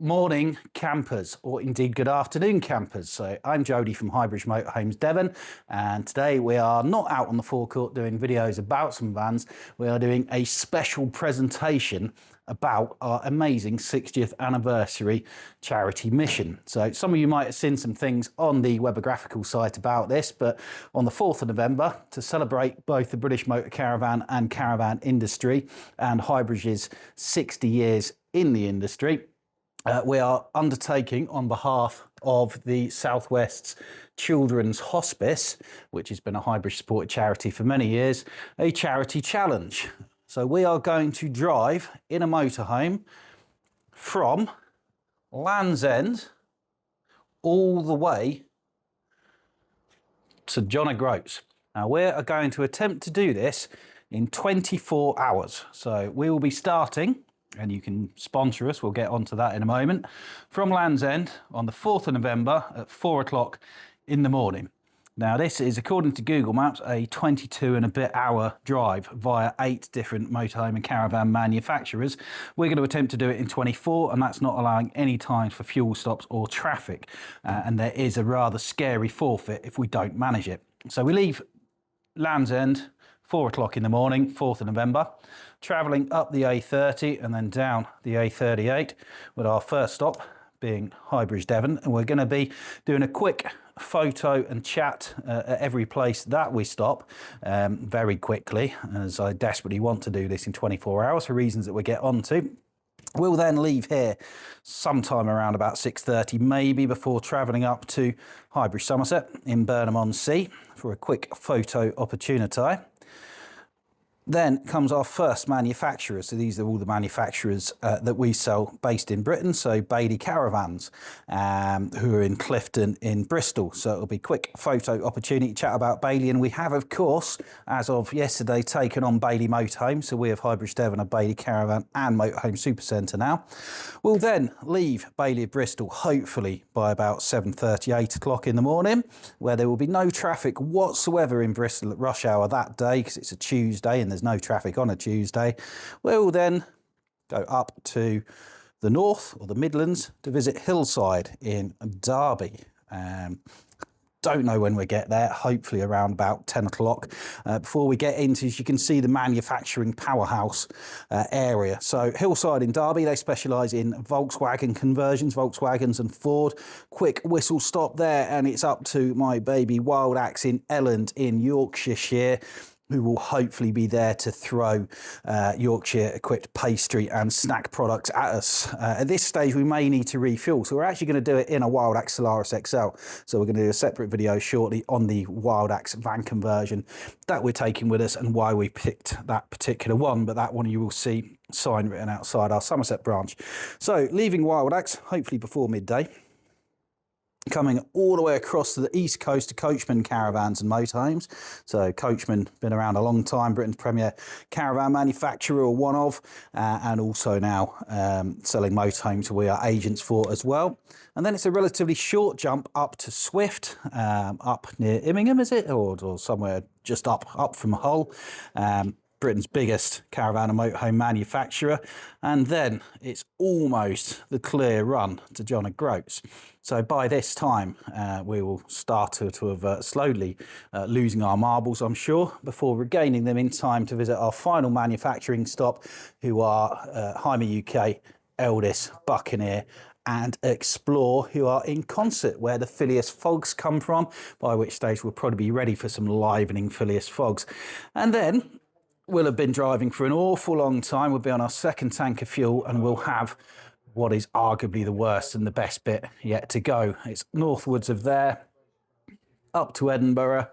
Morning campers, or indeed good afternoon campers. So I'm Jody from Highbridge Motorhomes Devon, and today we are not out on the forecourt doing videos about some vans. We are doing a special presentation about our amazing 60th anniversary charity mission. So some of you might have seen some things on the Webographical site about this, but on the 4th of November, to celebrate both the British motor caravan and caravan industry and Highbridge's 60 years in the industry, we are undertaking on behalf of the South West's Children's Hospice, which has been a Highbridge supported charity for many years, a charity challenge. So we are going to drive in a motorhome from Land's End all the way to John-O-Groats. Now we are going to attempt to do this in 24 hours. So we will be starting, and you can sponsor us, we'll get onto that in a moment, from Land's End on the 4th of November at 4 o'clock in the morning. Now this is, according to Google Maps, a 22 and a bit hour drive via 8 different motorhome and caravan manufacturers. We're going to attempt to do it in 24, and that's not allowing any time for fuel stops or traffic. And there is a rather scary forfeit if we don't manage it. So we leave Land's End 4 o'clock in the morning, 4th of November, travelling up the A30 and then down the A38, with our first stop being Highbridge Devon. And we're going to be doing a quick photo and chat at every place that we stop very quickly, as I desperately want to do this in 24 hours for reasons that we'll get onto. We'll then leave here sometime around about 6:30, maybe, before travelling up to Highbridge Somerset in Burnham-on-Sea for a quick photo opportunity. Then comes our first manufacturer. So these are all the manufacturers that we sell based in Britain. So Bailey Caravans, who are in Clifton in Bristol. So it'll be quick photo opportunity, chat about Bailey. And we have, of course, as of yesterday, taken on Bailey Motorhome. So we have Highbridge Devon, a Bailey Caravan and Motorhome Supercentre now. We'll then leave Bailey of Bristol, hopefully by about 7:30, 8 o'clock in the morning, where there will be no traffic whatsoever in Bristol at rush hour that day, because it's a Tuesday and there's no traffic on a Tuesday. We'll then go up to the north, or the Midlands, to visit Hillside in Derby. Don't know when we get there, hopefully around about 10 o'clock. Before we get into, as you can see, the manufacturing powerhouse area. So Hillside in Derby, they specialise in Volkswagen conversions, Volkswagens and Ford. Quick whistle stop there, and it's up to my baby Wild Axe in Elland in Yorkshire, who will hopefully be there to throw Yorkshire-equipped pastry and snack products at us. At this stage, we may need to refuel, so we're actually going to do it in a Wild Axe Solaris XL. So we're going to do a separate video shortly on the Wild Axe van conversion that we're taking with us and why we picked that particular one. But that one you will see sign written outside our Somerset branch. So leaving Wild Axe, hopefully before midday, coming all the way across to the east coast to Coachman Caravans and Motorhomes. So Coachman, been around a long time, Britain's premier caravan manufacturer, or one of, and also now selling motorhomes we are agents for as well. And then it's a relatively short jump up to Swift, up near Immingham, is it? Or somewhere just up from Hull. Britain's biggest caravan and motorhome manufacturer, and then it's almost the clear run to John-O-Groats. So by this time we will start to have slowly losing our marbles, I'm sure, before regaining them in time to visit our final manufacturing stop, who are Hymer UK, Eldis, Buccaneer and Explore, who are in concert, where the Phileas Fogs come from, by which stage we'll probably be ready for some livening Phileas Fogs. And then we'll have been driving for an awful long time. We'll be on our second tank of fuel, and we'll have what is arguably the worst and the best bit yet to go. It's northwards of there, up to Edinburgh,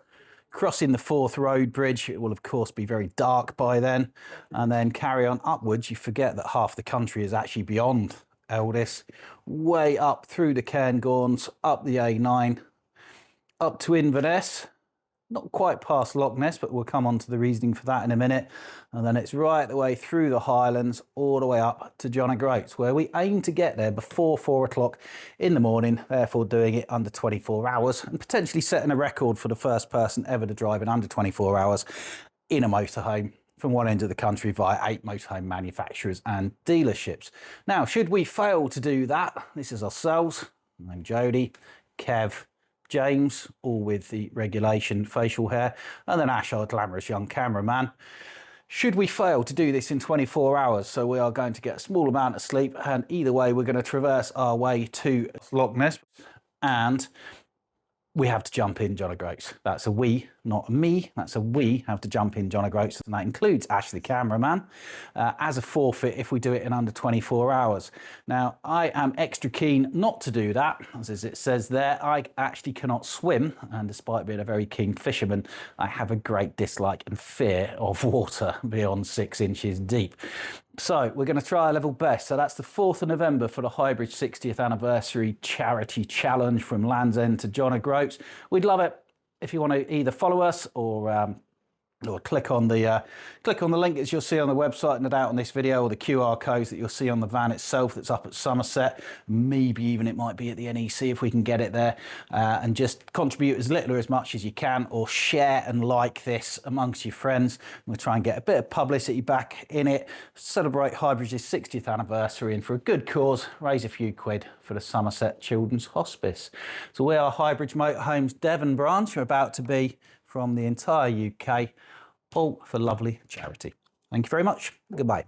crossing the Forth Road Bridge. It will, of course, be very dark by then, and then carry on upwards. You forget that half the country is actually beyond Eldis, way up through the Cairngorms, up the A9, up to Inverness, not quite past Loch Ness, but we'll come on to the reasoning for that in a minute. And then it's right the way through the Highlands, all the way up to John-O-Groats, where we aim to get there before 4 o'clock in the morning, therefore doing it under 24 hours and potentially setting a record for the first person ever to drive in under 24 hours in a motorhome from one end of the country via 8 motorhome manufacturers and dealerships. Now, should we fail to do that, this is ourselves. I'm Jody, Kev, James, all with the regulation facial hair, and then Ash, our glamorous young cameraman. Should we fail to do this in 24 hours, so we are going to get a small amount of sleep, and either way we're going to traverse our way to Loch Ness, and we have to jump in John-O-Groats. That's a we, not a me. That's a we have to jump in John-O-Groats, and that includes Ash, the cameraman, as a forfeit if we do it in under 24 hours. Now, I am extra keen not to do that, as it says there. I actually cannot swim, and despite being a very keen fisherman, I have a great dislike and fear of water beyond 6 inches deep. So we're going to try our level best. So that's the 4th of November for the Highbridge 60th anniversary charity challenge from Land's End to John-O-Groats. We'd love it if you want to either follow us or click on the link that you'll see on the website and out on this video, or the QR codes that you'll see on the van itself that's up at Somerset. Maybe even it might be at the NEC if we can get it there, and just contribute as little or as much as you can, or share and like this amongst your friends. We'll try and get a bit of publicity back in it, celebrate Highbridge's 60th anniversary, and for a good cause, raise a few quid for the Somerset Children's Hospice. So we are Highbridge Motorhomes Devon branch. We're about to be from the entire UK, all for lovely charity. Thank you very much. Goodbye.